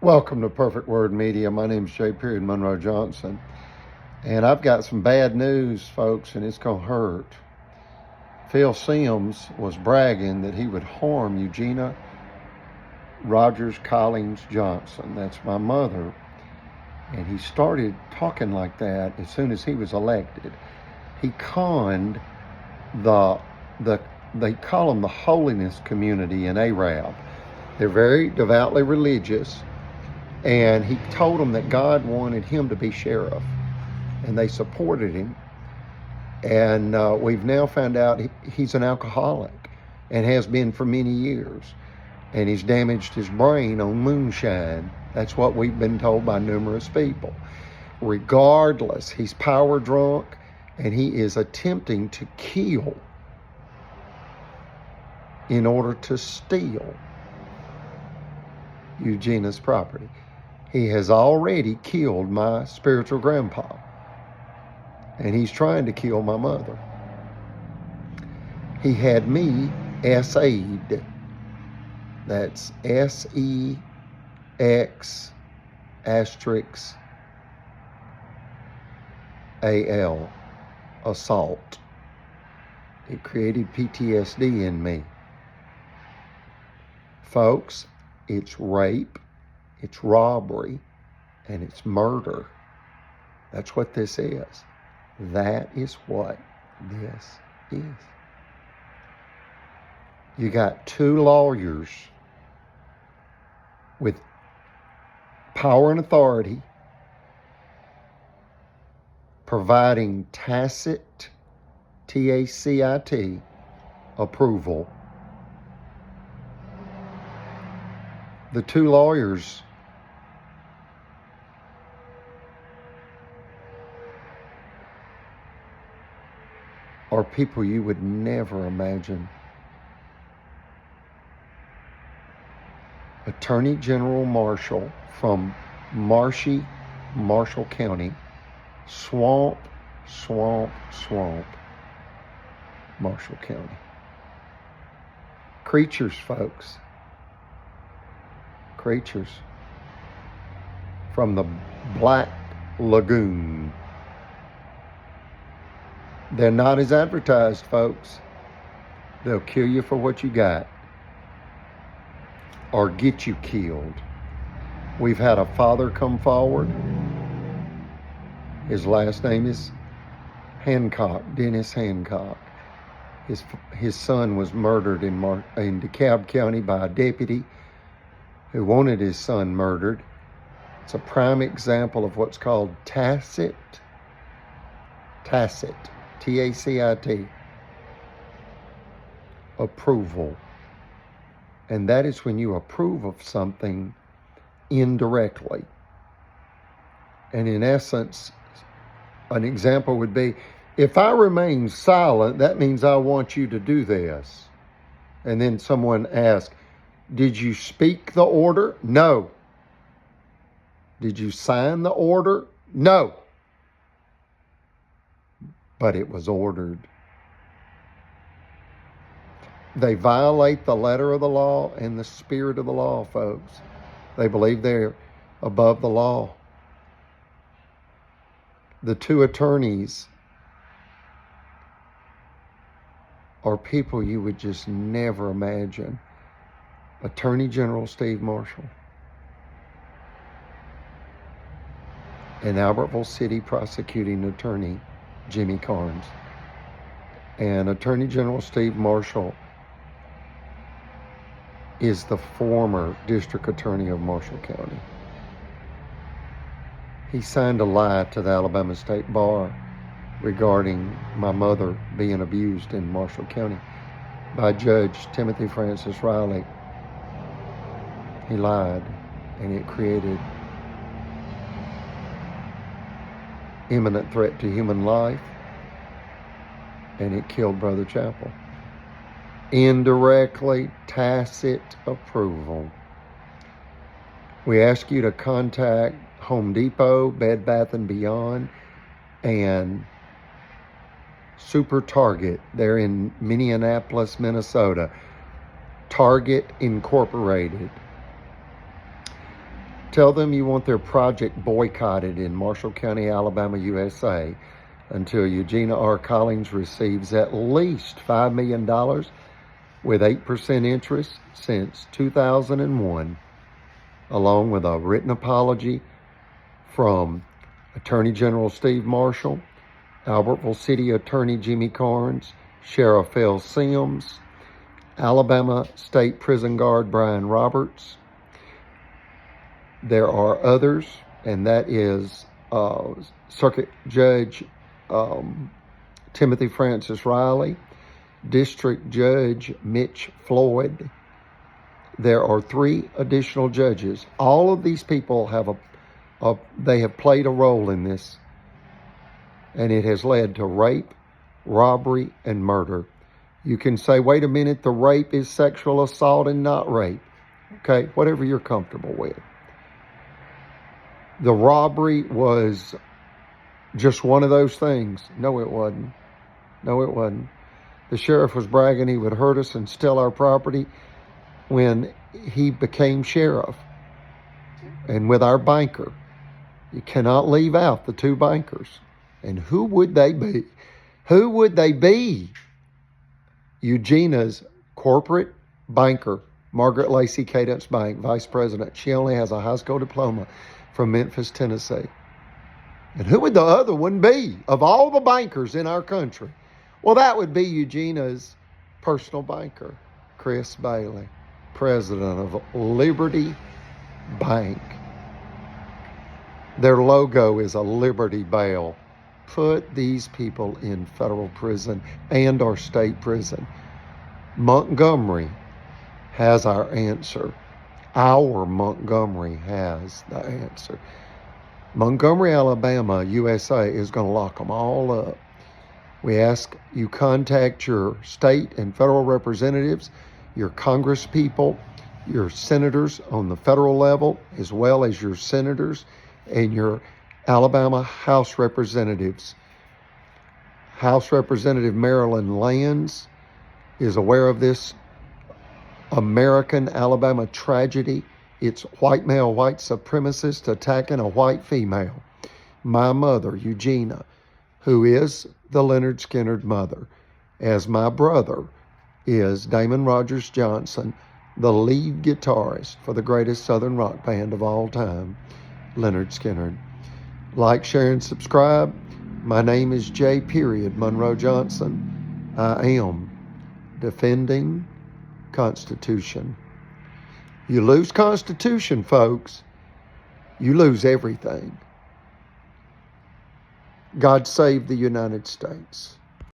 Welcome to Perfect Word Media. My name is J. Monroe Johnson, and I've got some bad news, folks, and it's going to hurt. Phil Sims was bragging that he would harm Eugenia Rogers Collins Johnson. That's my mother. And he started talking like that as soon as he was elected. He conned they call them the holiness community in Arab. They're very devoutly religious. And he told them that God wanted him to be sheriff, and they supported him. And we've now found out he's an alcoholic and has been for many years. And he's damaged his brain on moonshine. That's what we've been told by numerous people. Regardless, he's power drunk, and he is attempting to kill in order to steal Eugenia's property. He has already killed my spiritual grandpa, and he's trying to kill my mother. He had me SA'd. That's SEX asterisk AL, assault. It created PTSD in me. Folks, it's rape, it's robbery, and it's murder. That's what this is. That is what this is. You got two lawyers with power and authority providing tacit, TACIT, approval. The two lawyers are people you would never imagine. Attorney General Marshall from Marshall County, Swamp, Marshall County. Creatures, folks. Creatures from the Black Lagoon. They're not as advertised, folks. They'll kill you for what you got or get you killed. We've had a father come forward. His last name is Hancock, Dennis Hancock. His son was murdered in DeKalb County by a deputy who wanted his son murdered. It's a prime example of what's called tacit, TACIT, approval. And that is when you approve of something indirectly. And in essence, an example would be, if I remain silent, that means I want you to do this. And then someone asks, did you speak the order? No. Did you sign the order? No. But it was ordered. They violate the letter of the law and the spirit of the law, folks. They believe they're above the law. The two attorneys are people you would just never imagine. Attorney General Steve Marshall and Albertville City Prosecuting Attorney Jimmy Carnes. And Attorney General Steve Marshall is the former District Attorney of Marshall County. He signed a lie to the Alabama State Bar regarding my mother being abused in Marshall County by Judge Timothy Francis Riley. He lied, and it created imminent threat to human life, and it killed Brother Chappell. Indirectly, tacit approval. We ask you to contact Home Depot, Bed Bath & Beyond, and Super Target. They're in Minneapolis, Minnesota. Target Incorporated. Tell them you want their project boycotted in Marshall County, Alabama, USA, until Eugenia R. Collins receives at least $5 million with 8% interest since 2001, along with a written apology from Attorney General Steve Marshall, Albertville City Attorney Jimmy Carnes, Sheriff Phil Sims, Alabama State Prison Guard Brian Roberts. There are others, and that is Circuit Judge Timothy Francis Riley, District Judge Mitch Floyd. There are 3 additional judges. All of these people have they have played a role in this, and it has led to rape, robbery, and murder. You can say, wait a minute, the rape is sexual assault and not rape. Okay, whatever you're comfortable with. The robbery was just one of those things. No, it wasn't. No, it wasn't. The sheriff was bragging he would hurt us and steal our property when he became sheriff. And with our banker, you cannot leave out the 2 bankers. And who would they be? Who would they be? Eugenia's corporate banker, Margaret Lacey Cadence Bank, vice president. She only has a high school diploma from Memphis, Tennessee. And who would the other one be of all the bankers in our country? Well, that would be Eugenia's personal banker, Chris Bailey, president of Liberty Bank. Their logo is a Liberty Bell. Put these people in federal prison and or state prison. Montgomery has our answer. Our Montgomery has the answer. Montgomery, Alabama, USA is going to lock them all up. We ask you contact your state and federal representatives, your congresspeople, your senators on the federal level, as well as your senators and your Alabama House representatives. House Representative Marilyn Lands is aware of this American Alabama tragedy. It's white male, white supremacist attacking a white female. My mother, Eugenia, who is the Leonard Skinner mother, as my brother is Damon Rogers Johnson, the lead guitarist for the greatest Southern rock band of all time, Leonard Skinner. Like, share, and subscribe. My name is J. Monroe Johnson. I am defending Constitution. You lose Constitution, folks, you lose everything. God save the United States.